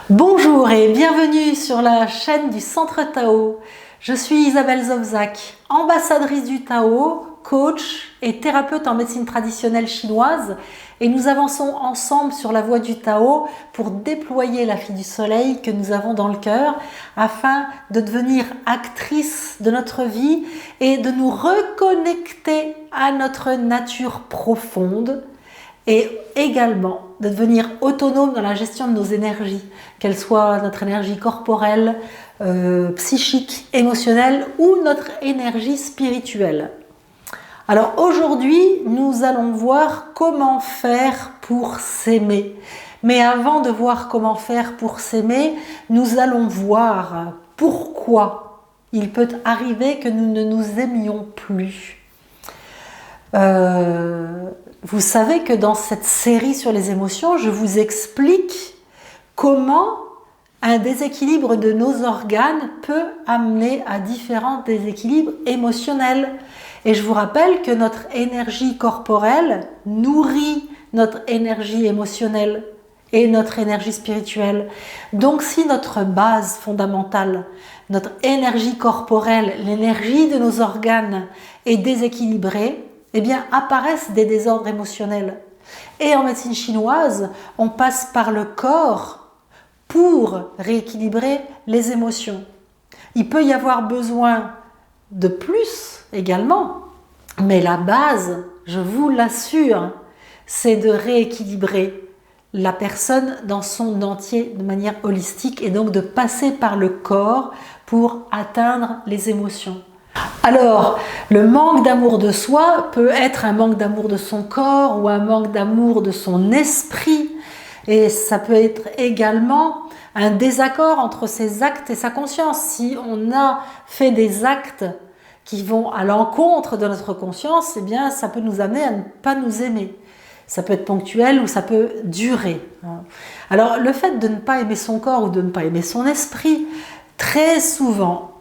Bonjour et bienvenue sur la chaîne du Centre Tao. Je suis Isabelle Zobzac, ambassadrice du Tao, coach et thérapeute en médecine traditionnelle chinoise, et nous avançons ensemble sur la voie du Tao pour déployer la fille du soleil que nous avons dans le cœur afin de devenir actrice de notre vie et de nous reconnecter à notre nature profonde, et également de devenir autonome dans la gestion de nos énergies, qu'elles soient notre énergie corporelle, psychique, émotionnelle ou notre énergie spirituelle. Alors aujourd'hui, nous allons voir comment faire pour s'aimer. Mais avant de voir comment faire pour s'aimer, nous allons voir pourquoi il peut arriver que nous ne nous aimions plus. Vous savez que dans cette série sur les émotions, je vous explique comment un déséquilibre de nos organes peut amener à différents déséquilibres émotionnels. Et je vous rappelle que notre énergie corporelle nourrit notre énergie émotionnelle et notre énergie spirituelle. Donc si notre base fondamentale, notre énergie corporelle, l'énergie de nos organes est déséquilibrée, eh bien apparaissent des désordres émotionnels. Et en médecine chinoise, on passe par le corps pour rééquilibrer les émotions. Il peut y avoir besoin de plus également, mais la base, je vous l'assure, c'est de rééquilibrer la personne dans son entier de manière holistique et donc de passer par le corps pour atteindre les émotions. Alors, le manque d'amour de soi peut être un manque d'amour de son corps ou un manque d'amour de son esprit. Et ça peut être également un désaccord entre ses actes et sa conscience. Si on a fait des actes qui vont à l'encontre de notre conscience, eh bien, ça peut nous amener à ne pas nous aimer. Ça peut être ponctuel ou ça peut durer. Alors, le fait de ne pas aimer son corps ou de ne pas aimer son esprit, très souvent,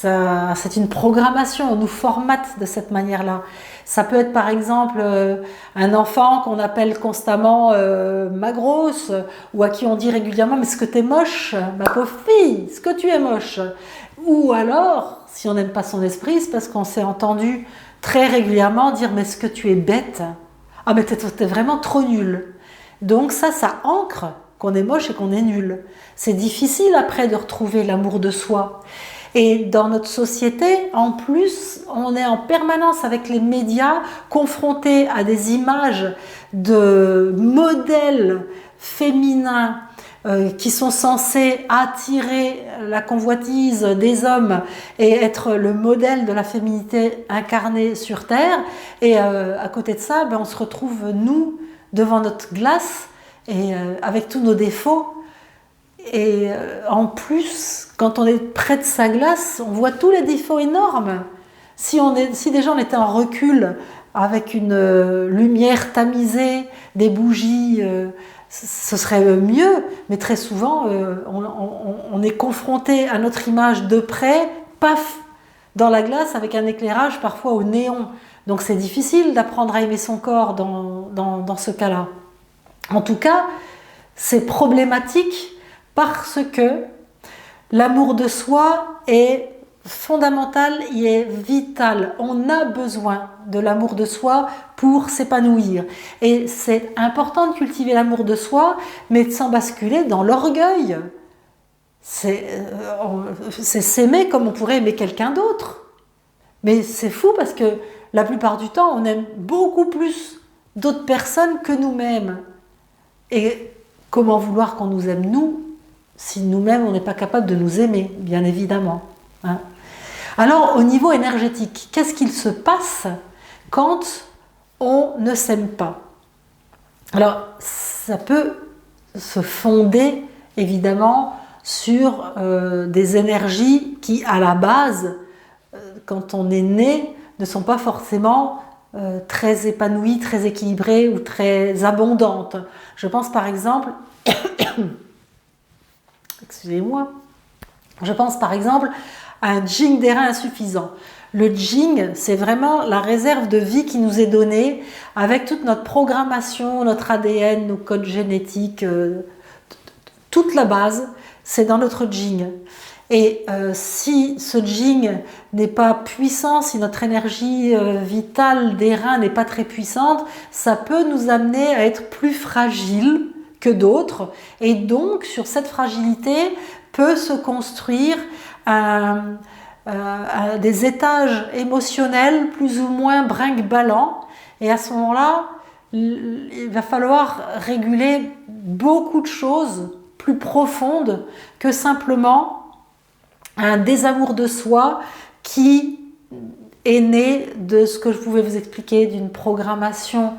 c'est une programmation, on nous formate de cette manière-là. Ça peut être par exemple un enfant qu'on appelle constamment ma grosse, ou à qui on dit régulièrement mais ce que t'es moche, ma pauvre fille, ce que tu es moche. Ou alors, si on n'aime pas son esprit, c'est parce qu'on s'est entendu très régulièrement dire mais ce que tu es bête, ah mais t'es vraiment trop nul. Donc ça ancre qu'on est moche et qu'on est nul. C'est difficile après de retrouver l'amour de soi. Et dans notre société, en plus, on est en permanence avec les médias confrontés à des images de modèles féminins qui sont censés attirer la convoitise des hommes et être le modèle de la féminité incarnée sur Terre. Et à côté de ça, on se retrouve, nous, devant notre glace et avec tous nos défauts. Et en plus, quand on est près de sa glace, on voit tous les défauts énormes. Si déjà on était en recul avec une lumière tamisée, des bougies, ce serait mieux. Mais très souvent, on est confronté à notre image de près, paf, dans la glace avec un éclairage parfois au néon. Donc c'est difficile d'apprendre à aimer son corps dans ce cas-là. En tout cas, c'est problématique parce que l'amour de soi est fondamental, il est vital. On a besoin de l'amour de soi pour s'épanouir. Et c'est important de cultiver l'amour de soi, mais sans basculer dans l'orgueil. C'est s'aimer comme on pourrait aimer quelqu'un d'autre. Mais c'est fou parce que la plupart du temps, on aime beaucoup plus d'autres personnes que nous-mêmes. Et comment vouloir qu'on nous aime nous si nous-mêmes on n'est pas capable de nous aimer, bien évidemment. Alors au niveau énergétique, qu'est-ce qu'il se passe quand on ne s'aime pas? Alors ça peut se fonder évidemment sur des énergies qui à la base, quand on est né, ne sont pas forcément très épanouies, très équilibrées ou très abondantes. Je pense par exemple excusez-moi, je pense par exemple à un jing des reins insuffisant. Le jing, c'est vraiment la réserve de vie qui nous est donnée avec toute notre programmation, notre ADN, nos codes génétiques, toute la base, c'est dans notre jing. Et si ce jing n'est pas puissant, si notre énergie vitale des reins n'est pas très puissante, ça peut nous amener à être plus fragiles que d'autres. Et donc, sur cette fragilité, peut se construire des étages émotionnels plus ou moins brinque-ballants. Et à ce moment-là, il va falloir réguler beaucoup de choses plus profondes que simplement un désamour de soi qui est né de ce que je pouvais vous expliquer, d'une programmation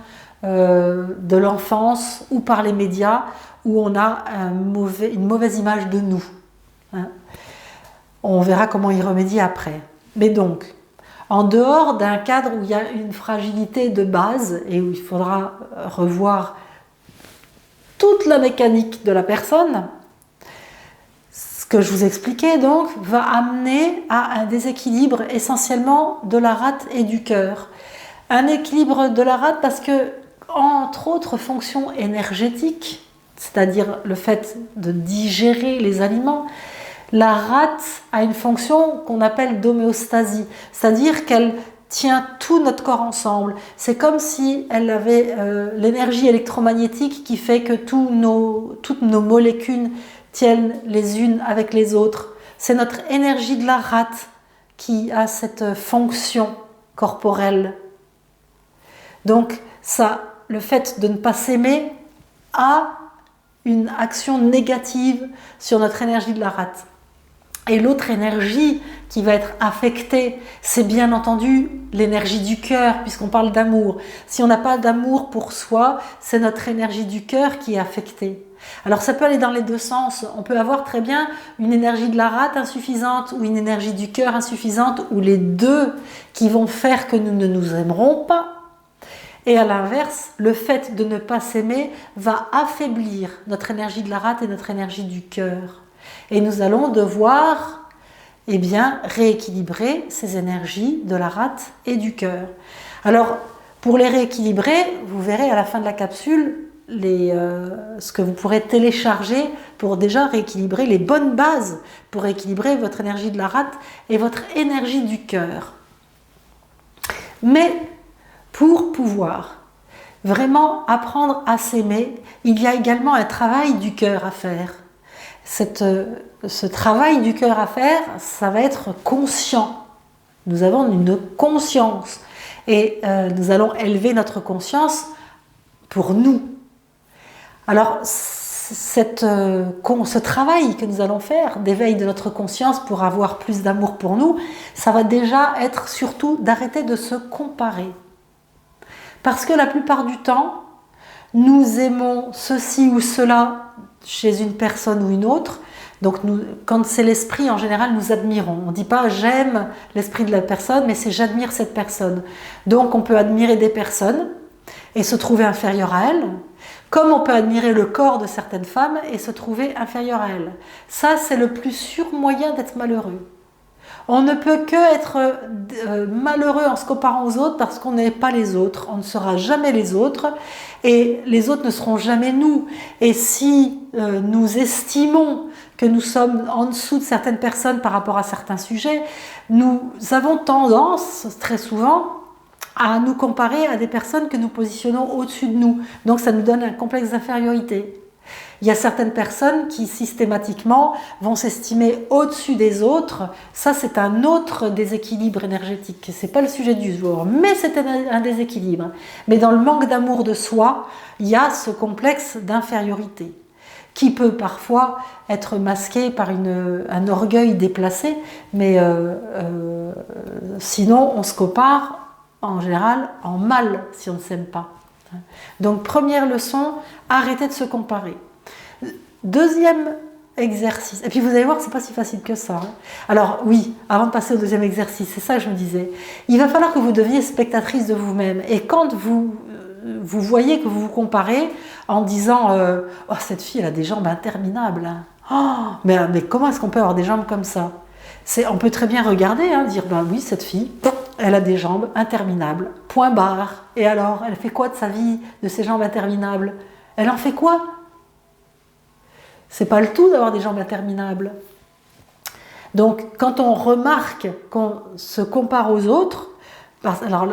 de l'enfance ou par les médias où on a une mauvaise image de nous. Hein. On verra comment y remédier après. Mais donc, en dehors d'un cadre où il y a une fragilité de base et où il faudra revoir toute la mécanique de la personne, ce que je vous expliquais donc va amener à un déséquilibre essentiellement de la rate et du cœur. Un équilibre de la rate parce que, entre autres fonctions énergétiques, c'est-à-dire le fait de digérer les aliments, la rate a une fonction qu'on appelle d'homéostasie, c'est-à-dire qu'elle tient tout notre corps ensemble. C'est comme si elle avait l'énergie électromagnétique qui fait que toutes nos molécules tiennent les unes avec les autres. C'est notre énergie de la rate qui a cette fonction corporelle. Donc le fait de ne pas s'aimer a une action négative sur notre énergie de la rate. Et l'autre énergie qui va être affectée, c'est bien entendu l'énergie du cœur, puisqu'on parle d'amour. Si on n'a pas d'amour pour soi, c'est notre énergie du cœur qui est affectée. Alors ça peut aller dans les deux sens. On peut avoir très bien une énergie de la rate insuffisante ou une énergie du cœur insuffisante, ou les deux qui vont faire que nous ne nous aimerons pas. Et à l'inverse, le fait de ne pas s'aimer va affaiblir notre énergie de la rate et notre énergie du cœur. Et nous allons devoir rééquilibrer ces énergies de la rate et du cœur. Alors, pour les rééquilibrer, vous verrez à la fin de la capsule ce que vous pourrez télécharger pour déjà rééquilibrer les bonnes bases, pour rééquilibrer votre énergie de la rate et votre énergie du cœur. Mais pour pouvoir vraiment apprendre à s'aimer, il y a également un travail du cœur à faire. Ce travail du cœur à faire, ça va être conscient. Nous avons une conscience et nous allons élever notre conscience pour nous. Alors, ce travail que nous allons faire d'éveil de notre conscience pour avoir plus d'amour pour nous, ça va déjà être surtout d'arrêter de se comparer. Parce que la plupart du temps, nous aimons ceci ou cela chez une personne ou une autre. Donc quand c'est l'esprit, en général, nous admirons. On ne dit pas j'aime l'esprit de la personne, mais c'est j'admire cette personne. Donc on peut admirer des personnes et se trouver inférieur à elles, comme on peut admirer le corps de certaines femmes et se trouver inférieur à elles. Ça, c'est le plus sûr moyen d'être malheureux. On ne peut que être malheureux en se comparant aux autres parce qu'on n'est pas les autres. On ne sera jamais les autres et les autres ne seront jamais nous. Et si nous estimons que nous sommes en dessous de certaines personnes par rapport à certains sujets, nous avons tendance très souvent à nous comparer à des personnes que nous positionnons au-dessus de nous. Donc ça nous donne un complexe d'infériorité. Il y a certaines personnes qui systématiquement vont s'estimer au-dessus des autres. Ça, c'est un autre déséquilibre énergétique. Ce n'est pas le sujet du jour, mais c'est un déséquilibre. Mais dans le manque d'amour de soi, il y a ce complexe d'infériorité qui peut parfois être masqué par un orgueil déplacé, mais sinon on se compare en général en mal si on ne s'aime pas. Donc première leçon, arrêtez de se comparer. Deuxième exercice, et puis vous allez voir que ce n'est pas si facile que ça. Alors oui, avant de passer au deuxième exercice, c'est ça que je me disais, il va falloir que vous deveniez spectatrice de vous-même. Et quand vous voyez que vous vous comparez en disant oh, cette fille elle a des jambes interminables, hein. Oh, mais comment est-ce qu'on peut avoir des jambes comme ça? On peut très bien regarder, dire ben oui, cette fille, elle a des jambes interminables, point barre. Et alors, elle fait quoi de sa vie, de ses jambes interminables? Elle en fait quoi? C'est pas le tout d'avoir des jambes interminables. Donc, quand on remarque qu'on se compare aux autres, alors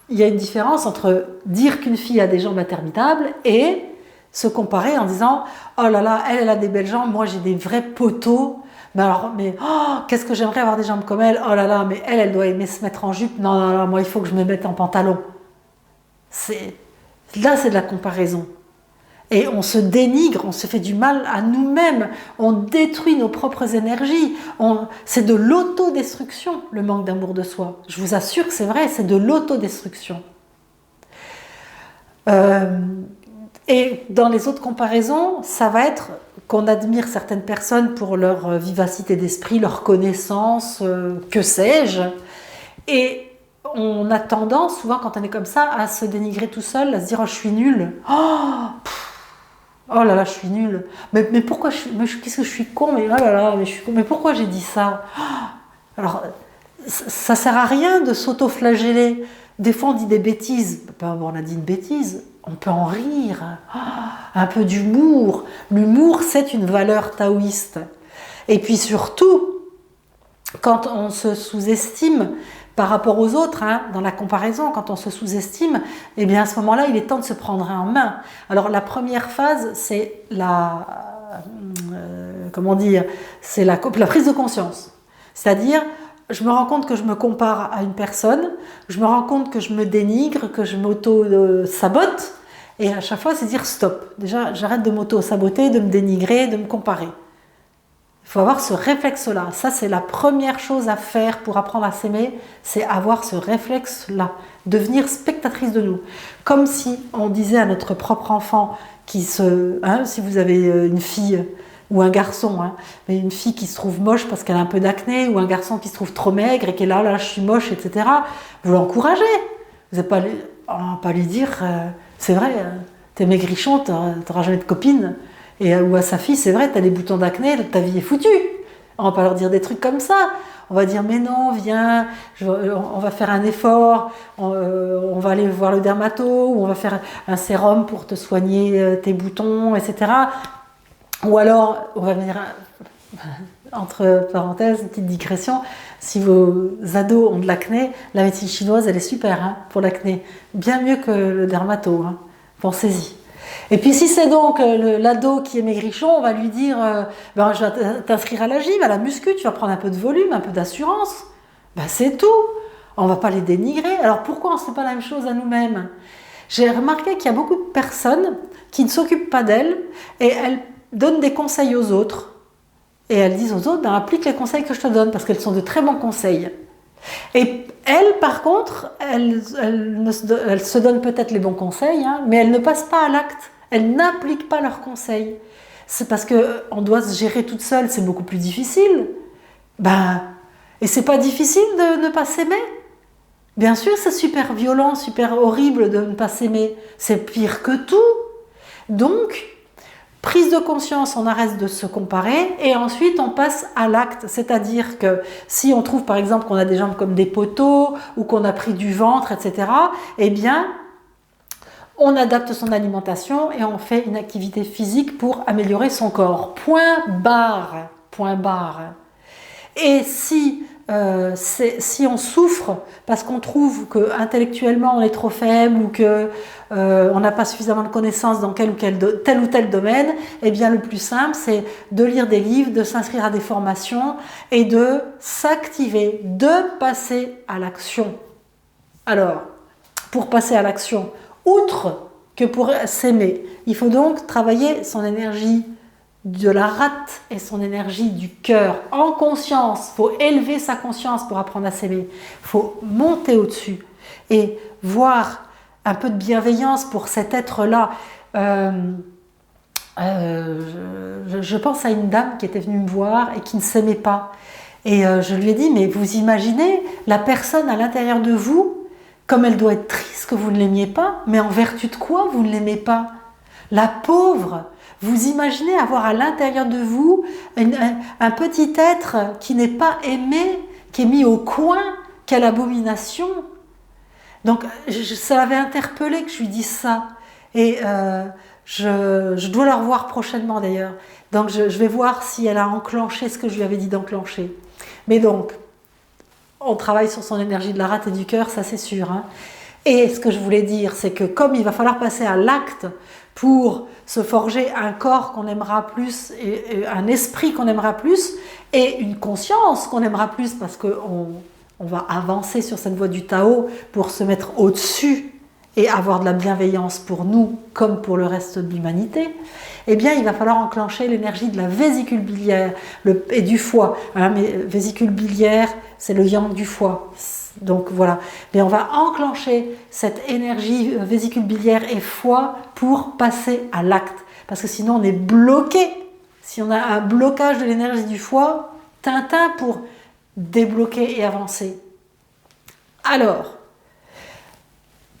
il y a une différence entre dire qu'une fille a des jambes interminables et se comparer en disant « Oh là là, elle a des belles jambes, moi j'ai des vrais poteaux. Mais oh, qu'est-ce que j'aimerais avoir des jambes comme elle. Oh là là, mais elle doit aimer se mettre en jupe. Non, non, non, moi il faut que je me mette en pantalon. » Là, c'est de la comparaison. Et on se dénigre, on se fait du mal à nous-mêmes, on détruit nos propres énergies. C'est de l'autodestruction, le manque d'amour de soi. Je vous assure que c'est vrai, c'est de l'autodestruction. Et dans les autres comparaisons, ça va être qu'on admire certaines personnes pour leur vivacité d'esprit, leur connaissance, que sais-je. Et on a tendance, souvent quand on est comme ça, à se dénigrer tout seul, à se dire « Oh, je suis nul. Oh là là, je suis nulle. Mais pourquoi qu'est-ce que je suis con. Mais oh là là, mais je suis con. Mais pourquoi j'ai dit ça. » Alors, ça sert à rien de s'auto-flageller. Des fois, on dit des bêtises. On a dit une bêtise. On peut en rire. Un peu d'humour. L'humour, c'est une valeur taoïste. Et puis surtout, quand on se sous-estime par rapport aux autres, dans la comparaison, quand on se sous-estime, eh bien à ce moment-là, il est temps de se prendre en main. Alors la première phase, c'est c'est la prise de conscience. C'est-à-dire, je me rends compte que je me compare à une personne, je me rends compte que je me dénigre, que je m'auto-sabote, et à chaque fois, c'est dire stop. Déjà, j'arrête de m'auto-saboter, de me dénigrer, de me comparer. Il faut avoir ce réflexe-là. Ça, c'est la première chose à faire pour apprendre à s'aimer, c'est avoir ce réflexe-là, devenir spectatrice de nous. Comme si on disait à notre propre enfant, si vous avez une fille ou un garçon, mais une fille qui se trouve moche parce qu'elle a un peu d'acné, ou un garçon qui se trouve trop maigre et qui est là, je suis moche, etc., vous l'encouragez. Vous n'allez pas lui dire, c'est vrai, t'es maigrichon, t'auras jamais de copine. Ou à sa fille, c'est vrai, t'as des boutons d'acné, ta vie est foutue. On va pas leur dire des trucs comme ça. On va dire, mais non, viens, on va faire un effort, on va aller voir le dermato, ou on va faire un sérum pour te soigner tes boutons, etc. Ou alors, on va venir, entre parenthèses, une petite digression, si vos ados ont de l'acné, la médecine chinoise, elle est super pour l'acné. Bien mieux que le dermato, pensez-y. Et puis si c'est donc l'ado qui est maigrichon, on va lui dire je vais t'inscrire à la gym, à la muscu, tu vas prendre un peu de volume, un peu d'assurance. C'est tout. On ne va pas les dénigrer. Alors pourquoi on ne fait pas la même chose à nous-mêmes? J'ai remarqué qu'il y a beaucoup de personnes qui ne s'occupent pas d'elles et elles donnent des conseils aux autres. Et elles disent aux autres, applique les conseils que je te donne parce qu'elles sont de très bons conseils. Et elles, par contre, elles se donnent peut-être les bons conseils, mais elles ne passent pas à l'acte. Elles n'appliquent pas leurs conseils. C'est parce qu'on doit se gérer toute seule, c'est beaucoup plus difficile. Et c'est pas difficile de ne pas s'aimer. Bien sûr, c'est super violent, super horrible de ne pas s'aimer. C'est pire que tout. Donc, prise de conscience, on arrête de se comparer et ensuite on passe à l'acte. C'est-à-dire que si on trouve par exemple qu'on a des jambes comme des poteaux ou qu'on a pris du ventre, etc., eh bien, on adapte son alimentation et on fait une activité physique pour améliorer son corps. Point barre. Point barre. Et si on souffre parce qu'on trouve qu'intellectuellement on est trop faible ou qu'on n'a pas suffisamment de connaissances dans tel ou tel domaine, eh bien le plus simple c'est de lire des livres, de s'inscrire à des formations et de s'activer, de passer à l'action. Alors, pour passer à l'action, outre que pour s'aimer, il faut donc travailler son énergie de la rate et son énergie du cœur en conscience. Il faut élever sa conscience pour apprendre à s'aimer. Il faut monter au-dessus et voir un peu de bienveillance pour cet être-là. Je pense à une dame qui était venue me voir et qui ne s'aimait pas. Et je lui ai dit, mais vous imaginez la personne à l'intérieur de vous, comme elle doit être triste que vous ne l'aimiez pas, mais en vertu de quoi vous ne l'aimez pas? La pauvre! Vous imaginez avoir à l'intérieur de vous un petit être qui n'est pas aimé, qui est mis au coin, quelle abomination! Donc ça l'avait interpellé que je lui dise ça. Et je dois la revoir prochainement d'ailleurs. Donc je vais voir si elle a enclenché ce que je lui avais dit d'enclencher. Mais donc, on travaille sur son énergie de la rate et du cœur, ça c'est sûr. Hein. Et ce que je voulais dire, c'est que comme il va falloir passer à l'acte pour se forger un corps qu'on aimera plus, et un esprit qu'on aimera plus, et une conscience qu'on aimera plus, parce qu'on va avancer sur cette voie du Tao pour se mettre au-dessus et avoir de la bienveillance pour nous comme pour le reste de l'humanité, eh bien il va falloir enclencher l'énergie de la vésicule biliaire et du foie. Hein, mais vésicule biliaire, c'est le yang du foie. Donc voilà, mais on va enclencher cette énergie vésicule biliaire et foie pour passer à l'acte. Parce que sinon on est bloqué. Si on a un blocage de l'énergie du foie, Tintin pour débloquer et avancer. Alors,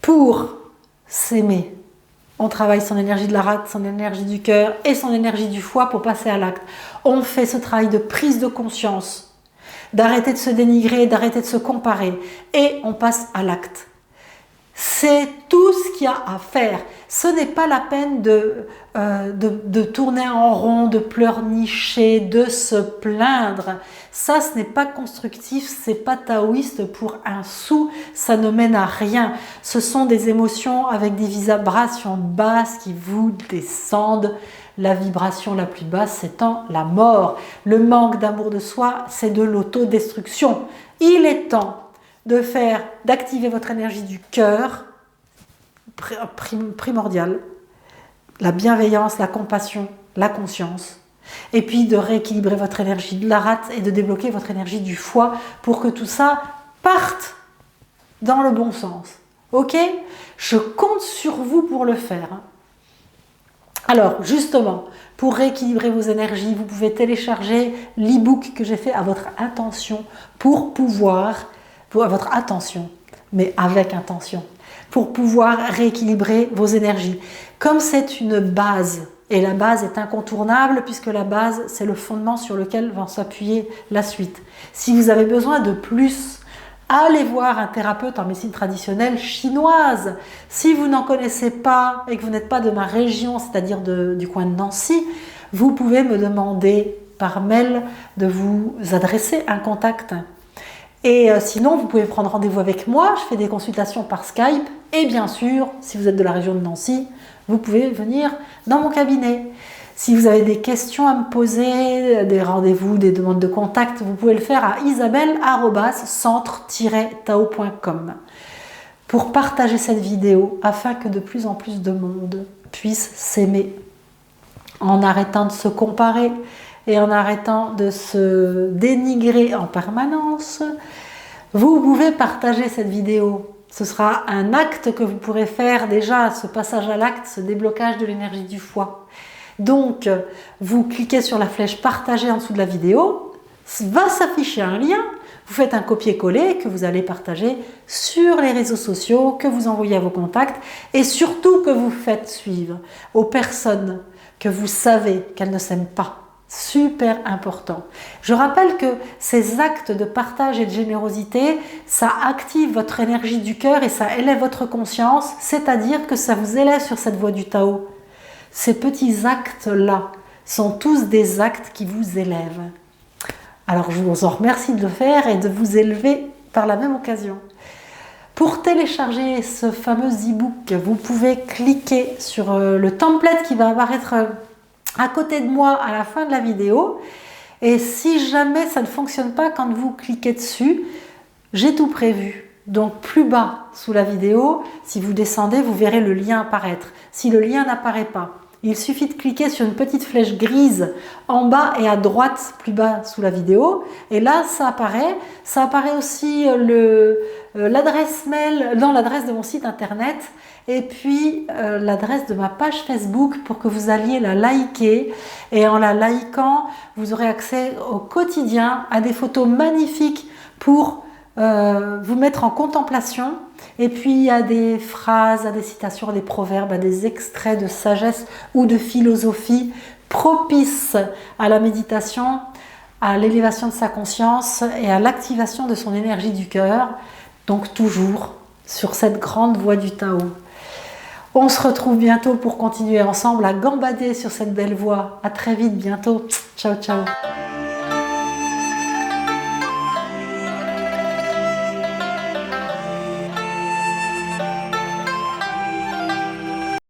pour s'aimer, on travaille son énergie de la rate, son énergie du cœur et son énergie du foie pour passer à l'acte. On fait ce travail de prise de conscience, d'arrêter de se dénigrer, d'arrêter de se comparer et on passe à l'acte. C'est tout ce qu'il y a à faire. Ce n'est pas la peine de tourner en rond, de pleurnicher, de se plaindre. Ça, ce n'est pas constructif, c'est pas taoïste pour un sou, ça ne mène à rien. Ce sont des émotions avec des vibrations basses qui vous descendent. La vibration la plus basse étant la mort. Le manque d'amour de soi, c'est de l'autodestruction. Il est temps d'activer votre énergie du cœur, primordial, la bienveillance, la compassion, la conscience, et puis de rééquilibrer votre énergie de la rate et de débloquer votre énergie du foie pour que tout ça parte dans le bon sens. Ok ? Je compte sur vous pour le faire. Alors, justement, pour rééquilibrer vos énergies, vous pouvez télécharger l'e-book que j'ai fait à votre intention à votre attention, mais avec intention, pour pouvoir rééquilibrer vos énergies. Comme c'est une base, et la base est incontournable puisque la base, c'est le fondement sur lequel va s'appuyer la suite. Si vous avez besoin de plus, allez voir un thérapeute en médecine traditionnelle chinoise. Si vous n'en connaissez pas et que vous n'êtes pas de ma région, c'est-à-dire du coin de Nancy, vous pouvez me demander par mail de vous adresser un contact. Et sinon, vous pouvez prendre rendez-vous avec moi. Je fais des consultations par Skype. Et bien sûr, si vous êtes de la région de Nancy, vous pouvez venir dans mon cabinet. Si vous avez des questions à me poser, des rendez-vous, des demandes de contact, vous pouvez le faire à isabelle@centre-tao.com pour partager cette vidéo afin que de plus en plus de monde puisse s'aimer en arrêtant de se comparer et en arrêtant de se dénigrer en permanence. Vous pouvez partager cette vidéo. Ce sera un acte que vous pourrez faire déjà, ce passage à l'acte, ce déblocage de l'énergie du foie. Donc, vous cliquez sur la flèche partager en dessous de la vidéo, va s'afficher un lien, vous faites un copier-coller que vous allez partager sur les réseaux sociaux, que vous envoyez à vos contacts et surtout que vous faites suivre aux personnes que vous savez qu'elles ne s'aiment pas. Super important. Je rappelle que ces actes de partage et de générosité, ça active votre énergie du cœur et ça élève votre conscience, c'est-à-dire que ça vous élève sur cette voie du Tao. Ces petits actes-là sont tous des actes qui vous élèvent. Alors je vous en remercie de le faire et de vous élever par la même occasion. Pour télécharger ce fameux e-book, vous pouvez cliquer sur le template qui va apparaître à côté de moi à la fin de la vidéo. Et si jamais ça ne fonctionne pas quand vous cliquez dessus, j'ai tout prévu. Donc plus bas sous la vidéo, si vous descendez, vous verrez le lien apparaître. Si le lien n'apparaît pas, il suffit de cliquer sur une petite flèche grise en bas et à droite, plus bas sous la vidéo. Et là, ça apparaît. Ça apparaît aussi l'adresse mail, dans l'adresse de mon site internet. Et puis l'adresse de ma page Facebook pour que vous alliez la liker. Et en la likant, vous aurez accès au quotidien à des photos magnifiques pour vous mettre en contemplation. Et puis il y a des phrases, des citations, des proverbes, des extraits de sagesse ou de philosophie propices à la méditation, à l'élévation de sa conscience et à l'activation de son énergie du cœur. Donc toujours sur cette grande voie du Tao. On se retrouve bientôt pour continuer ensemble à gambader sur cette belle voie. À très vite, bientôt. Ciao, ciao.